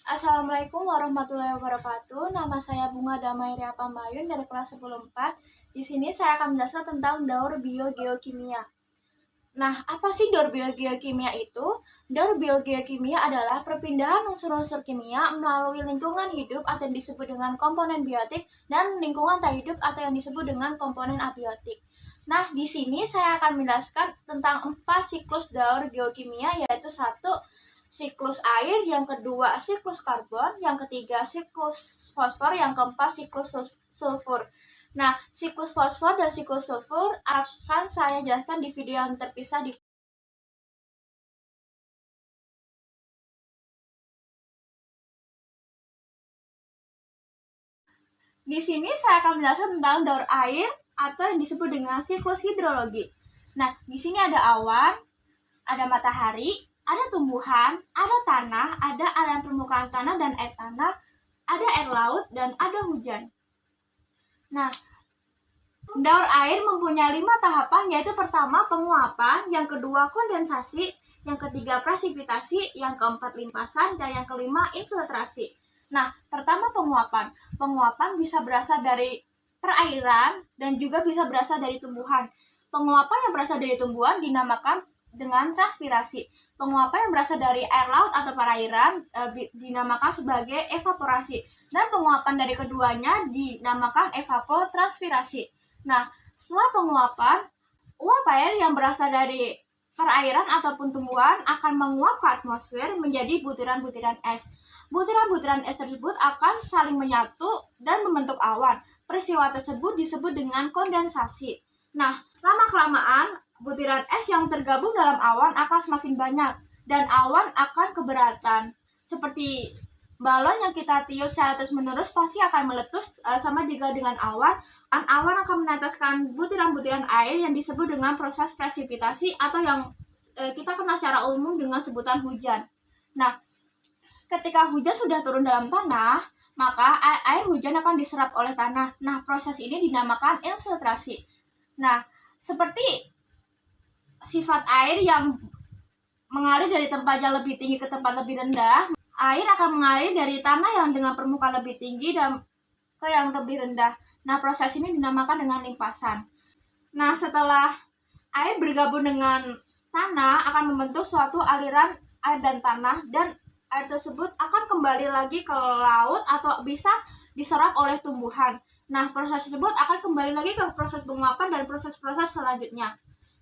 Assalamualaikum warahmatullahi wabarakatuh. Nama saya Bunga Damairia Pambayun dari kelas 10-4. Di sini saya akan menjelaskan tentang daur biogeokimia. Nah, apa sih daur biogeokimia itu? Daur biogeokimia adalah perpindahan unsur-unsur kimia melalui lingkungan hidup atau yang disebut dengan komponen biotik dan lingkungan tak hidup atau yang disebut dengan komponen abiotik. Nah, di sini saya akan menjelaskan tentang 4 siklus daur geokimia, yaitu 1, siklus air, yang kedua siklus karbon, yang ketiga siklus fosfor, yang keempat siklus sulfur. Nah, siklus fosfor dan siklus sulfur akan saya jelaskan di video yang terpisah di sini saya akan menjelaskan tentang daur air atau yang disebut dengan siklus hidrologi. Nah, di sini ada awan, ada matahari, ada tumbuhan, ada tanah, ada aliran permukaan tanah dan air tanah, ada air laut, dan ada hujan. Nah, daur air mempunyai 5 tahapan, yaitu pertama penguapan, yang kedua kondensasi, yang ketiga presipitasi, yang keempat limpasan, dan yang kelima infiltrasi. Nah, pertama penguapan. Penguapan bisa berasal dari perairan dan juga bisa berasal dari tumbuhan. Penguapan yang berasal dari tumbuhan dinamakan dengan transpirasi. Penguapan yang berasal dari air laut atau perairan dinamakan sebagai evaporasi. Dan penguapan dari keduanya dinamakan evapotranspirasi. Nah, setelah penguapan, uap air yang berasal dari perairan ataupun tumbuhan akan menguap ke atmosfer menjadi butiran-butiran es. Butiran-butiran es tersebut akan saling menyatu dan membentuk awan. Peristiwa tersebut disebut dengan kondensasi. Nah, lama-kelamaan butiran es yang tergabung dalam awan akan semakin banyak dan awan akan keberatan. Seperti balon yang kita tiup secara terus-menerus pasti akan meletus, sama juga dengan awan. Awan akan meneteskan butiran-butiran air yang disebut dengan proses presipitasi atau yang kita kenal secara umum dengan sebutan hujan. Nah, ketika hujan sudah turun dalam tanah, maka air hujan akan diserap oleh tanah. Nah, proses ini dinamakan infiltrasi. Nah, seperti sifat air yang mengalir dari tempat yang lebih tinggi ke tempat lebih rendah, air akan mengalir dari tanah yang dengan permukaan lebih tinggi dan ke yang lebih rendah. Nah, proses ini dinamakan dengan limpasan. Nah, setelah air bergabung dengan tanah akan membentuk suatu aliran air dan tanah, dan air tersebut akan kembali lagi ke laut atau bisa diserap oleh tumbuhan. Nah, proses tersebut akan kembali lagi ke proses penguapan dan proses-proses selanjutnya.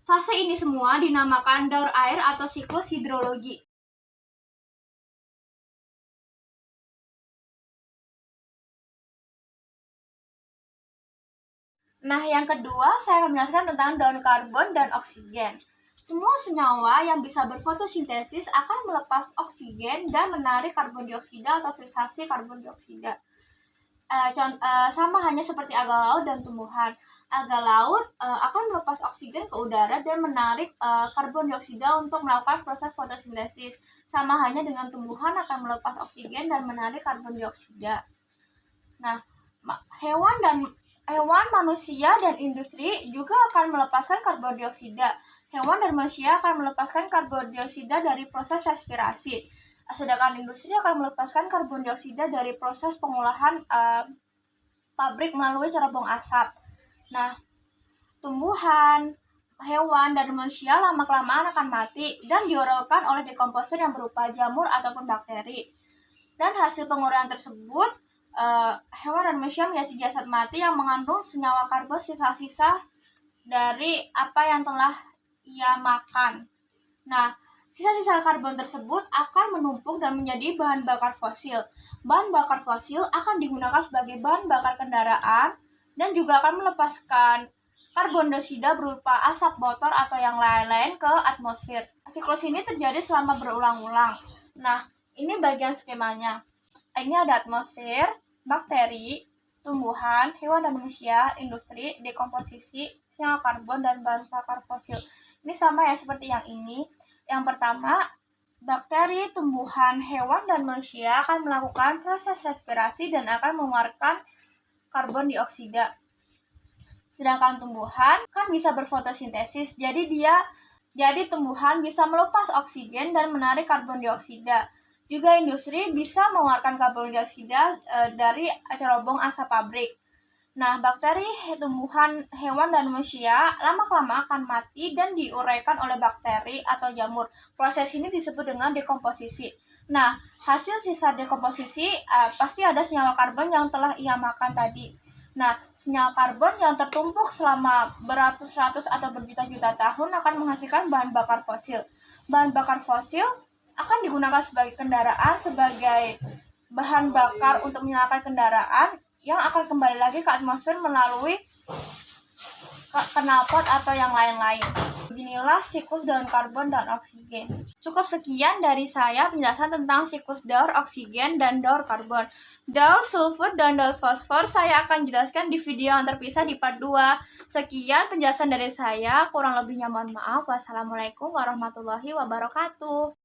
Fase ini semua dinamakan daur air atau siklus hidrologi. Nah, yang kedua saya akan menjelaskan tentang daun karbon dan oksigen. Semua senyawa yang bisa berfotosintesis akan melepas oksigen dan menarik karbon dioksida atau fiksasi karbon dioksida. Sama hanya seperti alga laut dan tumbuhan. Alga laut akan melepas oksigen ke udara dan menarik karbon dioksida untuk melakukan proses fotosintesis. Sama hanya dengan tumbuhan akan melepas oksigen dan menarik karbon dioksida. Nah, hewan, manusia, dan industri juga akan melepaskan karbon dioksida. Hewan dan manusia akan melepaskan karbon dioksida dari proses respirasi, sedangkan industri akan melepaskan karbon dioksida dari proses pengolahan pabrik melalui cerobong asap. Nah, tumbuhan, hewan, dan manusia lama-kelamaan akan mati dan diuraikan oleh dekomposer yang berupa jamur ataupun bakteri. Dan hasil penguraian tersebut, hewan dan manusia menjadi jasad mati yang mengandung senyawa karbon sisa-sisa dari apa yang telah ia makan. Nah, sisa-sisa karbon tersebut akan menumpuk dan menjadi bahan bakar fosil. Bahan bakar fosil akan digunakan sebagai bahan bakar kendaraan dan juga akan melepaskan karbon dioksida berupa asap motor atau yang lain-lain ke atmosfer. Siklus ini terjadi selama berulang-ulang. Nah, ini bagian skemanya. Ini ada atmosfer, bakteri, tumbuhan, hewan dan manusia, industri, dekomposisi, senyawa karbon, dan bahan bakar fosil. Ini sama ya seperti yang ini. Yang pertama, bakteri, tumbuhan, hewan, dan manusia akan melakukan proses respirasi dan akan mengeluarkan karbon dioksida. Sedangkan tumbuhan kan bisa berfotosintesis, jadi tumbuhan bisa melepas oksigen dan menarik karbon dioksida. Juga industri bisa mengeluarkan karbon dioksida dari cerobong asap pabrik. Nah, bakteri, tumbuhan, hewan, dan manusia lama-kelamaan akan mati dan diuraikan oleh bakteri atau jamur. Proses ini disebut dengan dekomposisi. Nah, hasil sisa dekomposisi pasti ada senyawa karbon yang telah ia makan tadi. Nah, senyawa karbon yang tertumpuk selama beratus-ratus atau berjuta-juta tahun akan menghasilkan bahan bakar fosil. Bahan bakar fosil akan digunakan sebagai kendaraan, sebagai bahan bakar untuk menyalakan kendaraan yang akan kembali lagi ke atmosfer melalui knalpot atau yang lain-lain. Beginilah siklus daur karbon dan oksigen. Cukup sekian dari saya penjelasan tentang siklus daur oksigen dan daur karbon. Daur sulfur dan daur fosfor saya akan jelaskan di video yang terpisah di part 2. Sekian penjelasan dari saya, kurang lebihnya mohon maaf. Wassalamualaikum warahmatullahi wabarakatuh.